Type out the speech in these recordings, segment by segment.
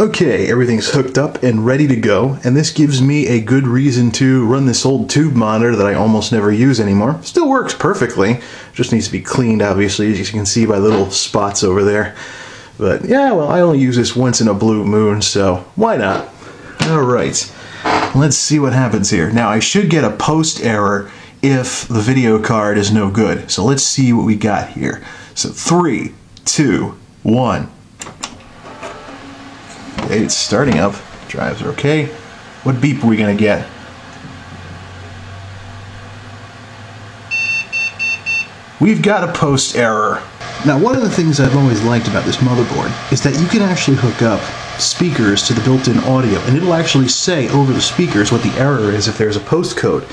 Okay, everything's hooked up and ready to go, and this gives me a good reason to run this old tube monitor that I almost never use anymore. Still works perfectly, just needs to be cleaned obviously, as you can see by little spots over there. But yeah, well, I only use this once in a blue moon, so why not? Alright, let's see what happens here. Now I should get a post error if the video card is no good. So let's see what we got here. So 3, 2, 1. Okay, it's starting up. Drives are okay. What beep are we gonna get? We've got a post error. Now, one of the things I've always liked about this motherboard is that you can actually hook up speakers to the built-in audio, and it'll actually say over the speakers what the error is if there's a post code.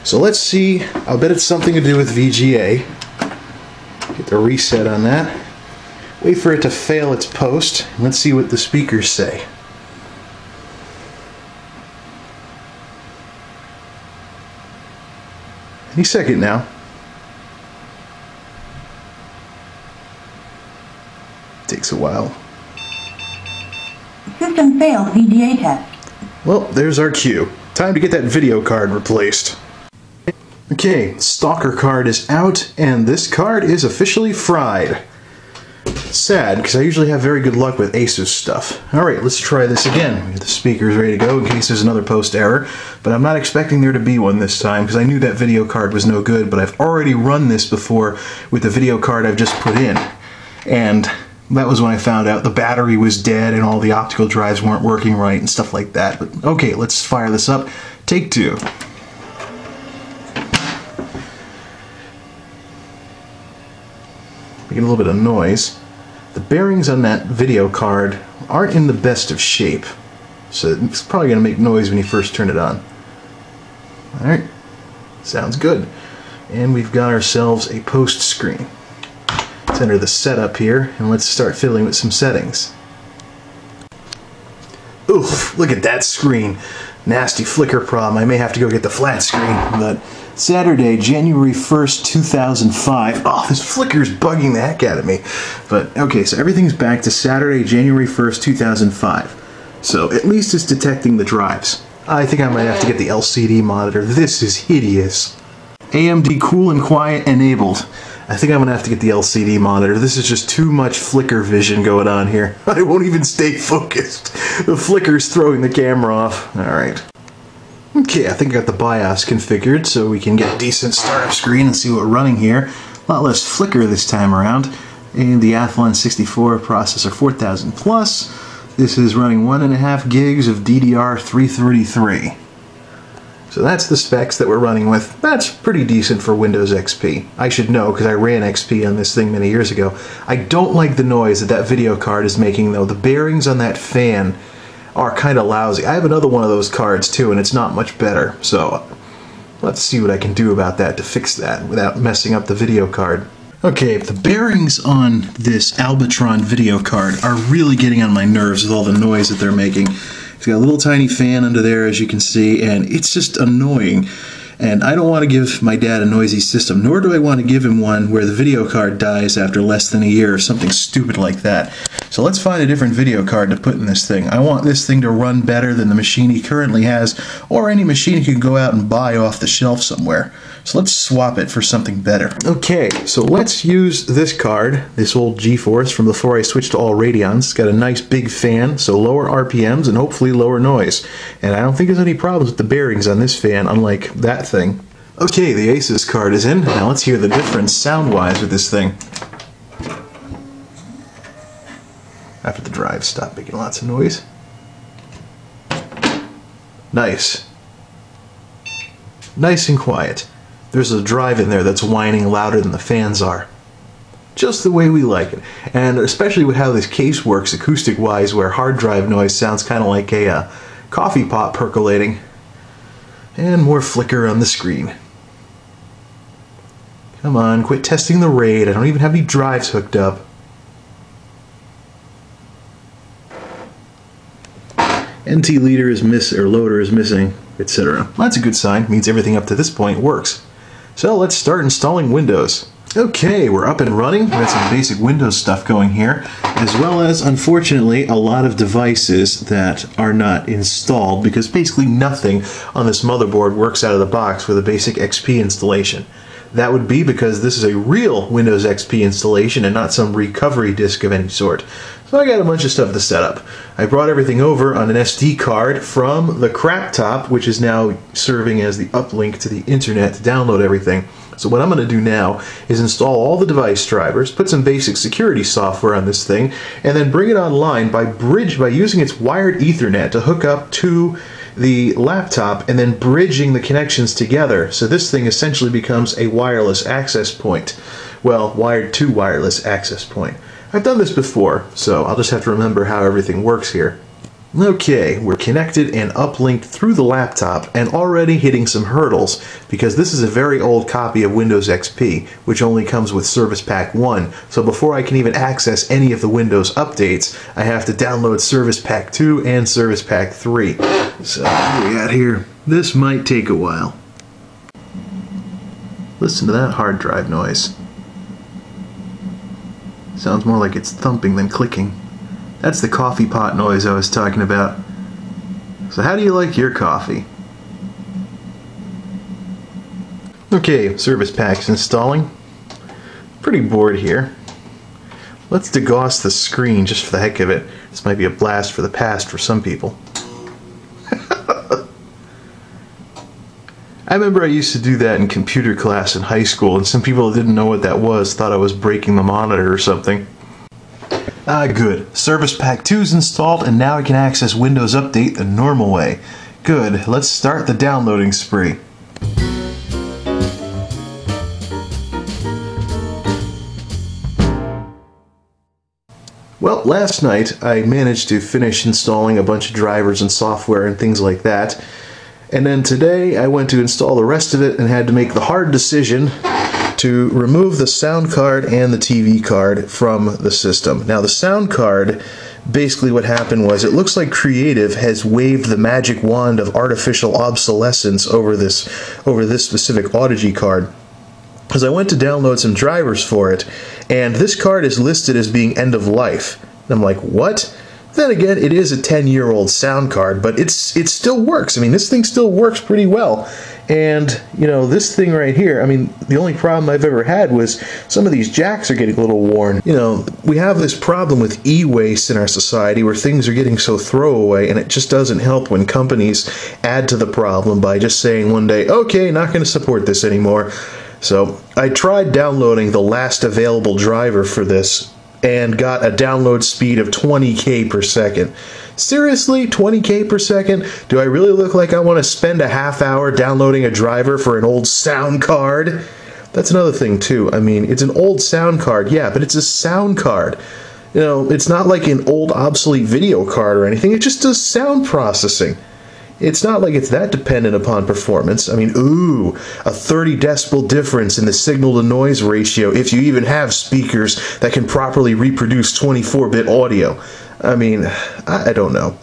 So let's see. I'll bet it's something to do with VGA. Get the reset on that. Wait for it to fail its post. Let's see what the speakers say. Any second now. Takes a while. System failed VGA test. Well, there's our cue. Time to get that video card replaced. Okay, Stalker card is out, and this card is officially fried. Sad, because I usually have very good luck with Asus stuff. Alright, let's try this again. Get the speakers ready to go in case there's another post error, but I'm not expecting there to be one this time because I knew that video card was no good, but I've already run this before with the video card I've just put in. And that was when I found out the battery was dead and all the optical drives weren't working right and stuff like that. But okay, let's fire this up. Take 2. Making a little bit of noise. The bearings on that video card aren't in the best of shape, so it's probably going to make noise when you first turn it on. Alright, sounds good. And we've got ourselves a post screen. Let's enter the setup here, and let's start fiddling with some settings. Oof, look at that screen. Nasty flicker problem. I may have to go get the flat screen, but Saturday, January 1st, 2005. Oh, this flicker's bugging the heck out of me. But, okay, so everything's back to Saturday, January 1st, 2005. So, at least it's detecting the drives. I think I might have to get the LCD monitor. This is hideous. AMD Cool and Quiet enabled. I think I'm going to have to get the LCD monitor. This is just too much flicker vision going on here. I won't even stay focused. The flicker's throwing the camera off. Alright. Okay, I think I got the BIOS configured so we can get a decent startup screen and see what we're running here. A lot less flicker this time around. And the Athlon 64 processor 4000 plus. This is running 1.5 gigs of DDR333. So that's the specs that we're running with. That's pretty decent for Windows XP. I should know because I ran XP on this thing many years ago. I don't like the noise that that video card is making though. The bearings on that fan are kind of lousy. I have another one of those cards too, and it's not much better. So let's see what I can do about that to fix that without messing up the video card. Okay, the bearings on this Albitron video card are really getting on my nerves with all the noise that they're making. It's got a little tiny fan under there, as you can see, and it's just annoying. And I don't want to give my dad a noisy system, nor do I want to give him one where the video card dies after less than a year or something stupid like that. So let's find a different video card to put in this thing. I want this thing to run better than the machine he currently has, or any machine he can go out and buy off the shelf somewhere. So let's swap it for something better. Okay, so let's use this card, this old GeForce from before I switched to all Radeons. It's got a nice big fan, so lower RPMs and hopefully lower noise. And I don't think there's any problems with the bearings on this fan, unlike that thing. Okay, the Asus card is in. Now let's hear the difference sound-wise with this thing. After the drive stopped making lots of noise. Nice. Nice and quiet. There's a drive in there that's whining louder than the fans are. Just the way we like it. And especially with how this case works acoustic-wise, where hard drive noise sounds kind of like a coffee pot percolating. And more flicker on the screen. Come on, quit testing the RAID. I don't even have any drives hooked up. NT leader is loader is missing, etc. That's a good sign. Means everything up to this point works. So let's start installing Windows. Okay, we're up and running. We've got some basic Windows stuff going here, as well as, unfortunately, a lot of devices that are not installed because basically nothing on this motherboard works out of the box with a basic XP installation. That would be because this is a real Windows XP installation and not some recovery disk of any sort. So I got a bunch of stuff to set up. I brought everything over on an SD card from the crap top, which is now serving as the uplink to the internet to download everything. So what I'm going to do now is install all the device drivers, put some basic security software on this thing, and then bring it online by using its wired Ethernet to hook up to the laptop and then bridging the connections together. So this thing essentially becomes a wireless access point. Well, wired to wireless access point. I've done this before, so I'll just have to remember how everything works here. Okay, we're connected and uplinked through the laptop and already hitting some hurdles because this is a very old copy of Windows XP, which only comes with Service Pack 1. So before I can even access any of the Windows updates, I have to download Service Pack 2 and Service Pack 3. So what do we got here? This might take a while. Listen to that hard drive noise. Sounds more like it's thumping than clicking. That's the coffee pot noise I was talking about. So how do you like your coffee? Okay, Service Pack's installing. Pretty bored here. Let's degauss the screen just for the heck of it. This might be a blast for the past for some people. I remember I used to do that in computer class in high school, and some people that didn't know what that was thought I was breaking the monitor or something. Ah, good. Service Pack 2's installed, and now I can access Windows Update the normal way. Good. Let's start the downloading spree. Well, last night I managed to finish installing a bunch of drivers and software and things like that. And then today I went to install the rest of it and had to make the hard decision to remove the sound card and the TV card from the system. Now the sound card, basically what happened was it looks like Creative has waved the magic wand of artificial obsolescence over this specific Audigy card. Because I went to download some drivers for it, and this card is listed as being end of life. And I'm like, what? Then again, it is a 10-year-old sound card, but it still works. I mean, this thing still works pretty well. And, you know, this thing right here, I mean, the only problem I've ever had was some of these jacks are getting a little worn. You know, we have this problem with e-waste in our society where things are getting so throwaway, and it just doesn't help when companies add to the problem by just saying one day, okay, not going to support this anymore. So I tried downloading the last available driver for this and got a download speed of 20K per second. Seriously, 20K per second? Do I really look like I want to spend a half hour downloading a driver for an old sound card? That's another thing too. I mean, it's an old sound card, yeah, but it's a sound card. You know, it's not like an old obsolete video card or anything. It just does sound processing. It's not like it's that dependent upon performance. I mean, ooh, a 30 decibel difference in the signal-to-noise ratio if you even have speakers that can properly reproduce 24-bit audio. I mean, I don't know.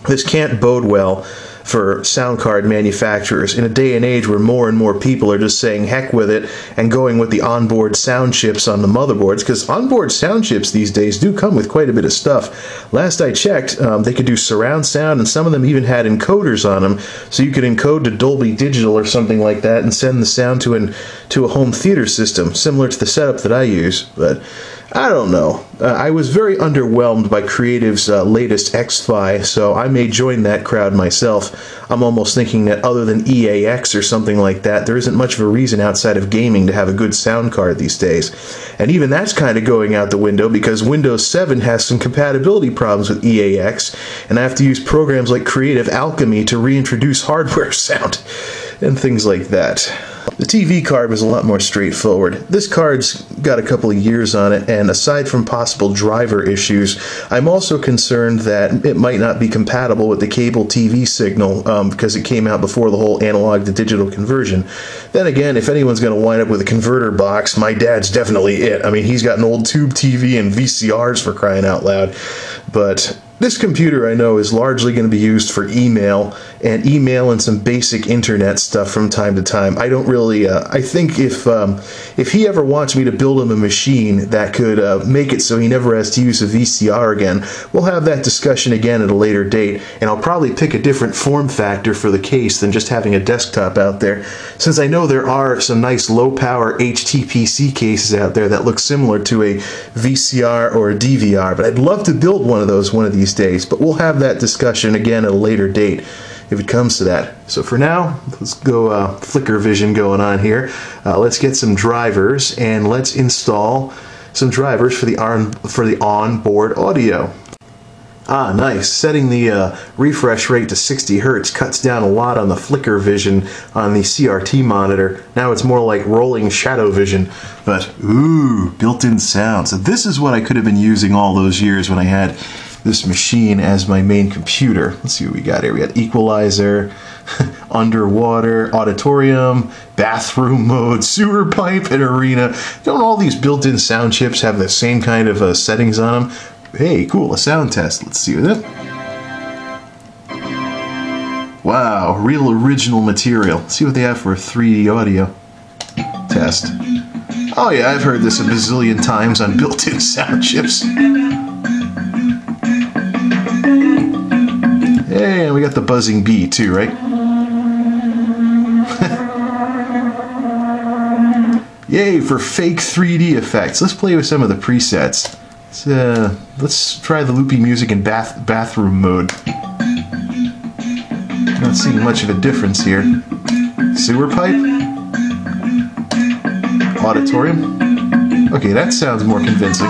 This can't bode well for sound card manufacturers in a day and age where more and more people are just saying heck with it and going with the onboard sound chips on the motherboards, because onboard sound chips these days do come with quite a bit of stuff. Last I checked, they could do surround sound, and some of them even had encoders on them, so you could encode to Dolby Digital or something like that and send the sound to a home theater system, similar to the setup that I use. But I don't know. I was very underwhelmed by Creative's latest X-Fi, so I may join that crowd myself. I'm almost thinking that other than EAX or something like that, there isn't much of a reason outside of gaming to have a good sound card these days. And even that's kind of going out the window because Windows 7 has some compatibility problems with EAX, and I have to use programs like Creative Alchemy to reintroduce hardware sound and things like that. The TV card was a lot more straightforward. This card's got a couple of years on it, and aside from possible driver issues, I'm also concerned that it might not be compatible with the cable TV signal because it came out before the whole analog to digital conversion. Then again, if anyone's going to wind up with a converter box, my dad's definitely it. I mean, he's got an old tube TV and VCRs for crying out loud. But This computer, I know, is largely going to be used for email and some basic internet stuff from time to time. I don't really, I think if he ever wants me to build him a machine that could make it so he never has to use a VCR again, we'll have that discussion again at a later date, and I'll probably pick a different form factor for the case than just having a desktop out there, since I know there are some nice low-power HTPC cases out there that look similar to a VCR or a DVR, but I'd love to build one of those one of these days, but we'll have that discussion again at a later date if it comes to that. So for now, let's go flicker vision going on here. Let's get some drivers and let's install some drivers for the onboard audio. Ah, nice. Setting the refresh rate to 60 Hertz cuts down a lot on the flicker vision on the CRT monitor. Now it's more like rolling shadow vision, but ooh, built-in sound. So this is what I could have been using all those years when I had this machine as my main computer. Let's see what we got here. We got equalizer, underwater, auditorium, bathroom mode, sewer pipe, and arena. Don't all these built-in sound chips have the same kind of settings on them? Hey, cool, a sound test. Let's see with it. Wow, real original material. Let's see what they have for a 3D audio test. Oh yeah, I've heard this a bazillion times on built-in sound chips. Hey, and we got the buzzing bee too, right? Yay for fake 3D effects. Let's play with some of the presets. Let's try the loopy music in bathroom mode. Not seeing much of a difference here. Sewer pipe? Auditorium? Okay, that sounds more convincing.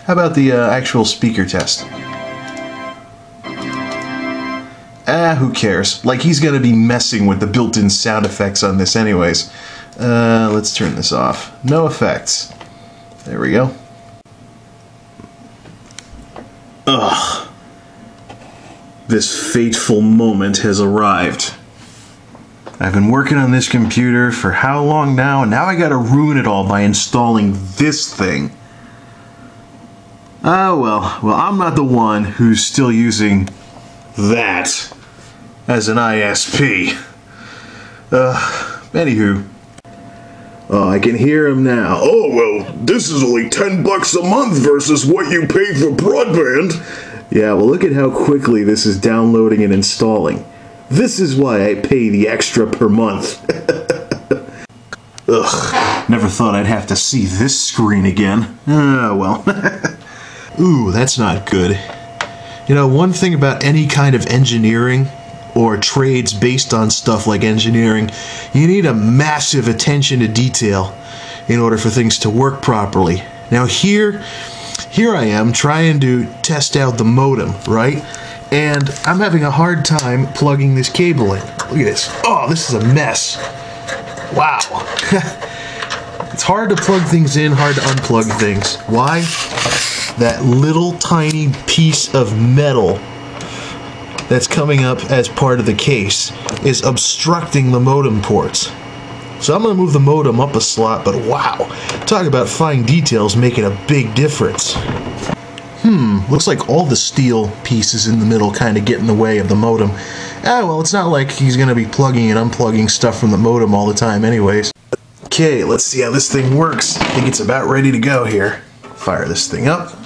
How about the actual speaker test? Who cares? Like, he's gonna be messing with the built-in sound effects on this anyways. Let's turn this off. No effects. There we go. Ugh. This fateful moment has arrived. I've been working on this computer for how long now, and now I gotta ruin it all by installing this thing. Oh well, I'm not the one who's still using that as an ISP. Anywho. Oh, I can hear him now. Oh, well, this is only $10 a month versus what you pay for broadband. Yeah, well, look at how quickly this is downloading and installing. This is why I pay the extra per month. Ugh, never thought I'd have to see this screen again. Well. Ooh, that's not good. You know, one thing about any kind of engineering or trades based on stuff like engineering, you need a massive attention to detail in order for things to work properly. Now here I am trying to test out the modem, right? And I'm having a hard time plugging this cable in. Look at this. Oh, this is a mess. Wow. It's hard to plug things in, hard to unplug things. Why? That little tiny piece of metal that's coming up as part of the case is obstructing the modem ports. So I'm going to move the modem up a slot, but wow, talk about fine details making a big difference. Looks like all the steel pieces in the middle kind of get in the way of the modem. Well, it's not like he's going to be plugging and unplugging stuff from the modem all the time anyways. Okay, let's see how this thing works. I think it's about ready to go here. Fire this thing up.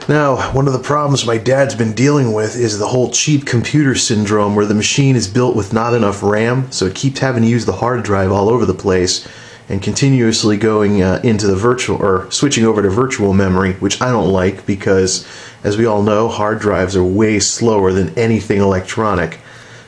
Now, one of the problems my dad's been dealing with is the whole cheap computer syndrome, where the machine is built with not enough RAM, so it keeps having to use the hard drive all over the place and continuously going into the virtual, or switching over to virtual memory, which I don't like because, as we all know, hard drives are way slower than anything electronic.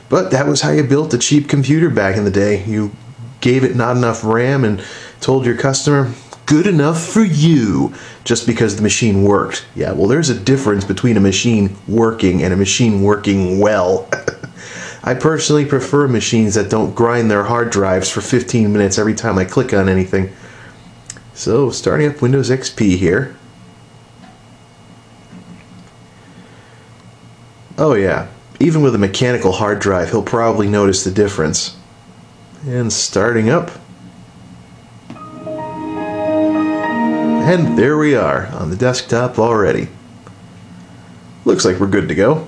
But that was how you built a cheap computer back in the day. You gave it not enough RAM and told your customer, good enough for you, just because the machine worked. Yeah, well, there's a difference between a machine working and a machine working well. I personally prefer machines that don't grind their hard drives for 15 minutes every time I click on anything. So, starting up Windows XP here. Oh yeah, even with a mechanical hard drive, he'll probably notice the difference. And starting up And there we are, on the desktop already. Looks like we're good to go.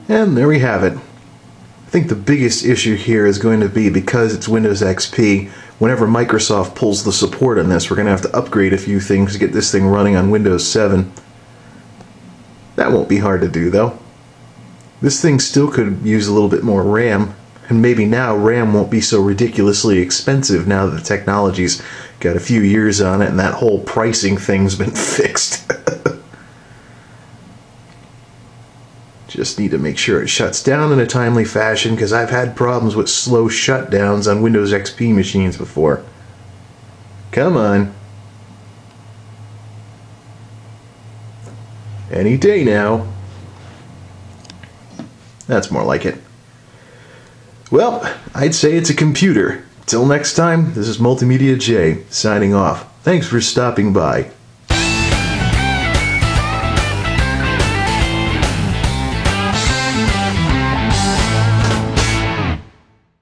And there we have it. I think the biggest issue here is going to be, because it's Windows XP, whenever Microsoft pulls the support on this, we're going to have to upgrade a few things to get this thing running on Windows 7. That won't be hard to do, though. This thing still could use a little bit more RAM, and maybe now RAM won't be so ridiculously expensive now that the technology's got a few years on it and that whole pricing thing's been fixed. Just need to make sure it shuts down in a timely fashion, because I've had problems with slow shutdowns on Windows XP machines before. Come on. Any day now. That's more like it. Well, I'd say it's a computer. Till next time, this is MultimediaJay signing off. Thanks for stopping by.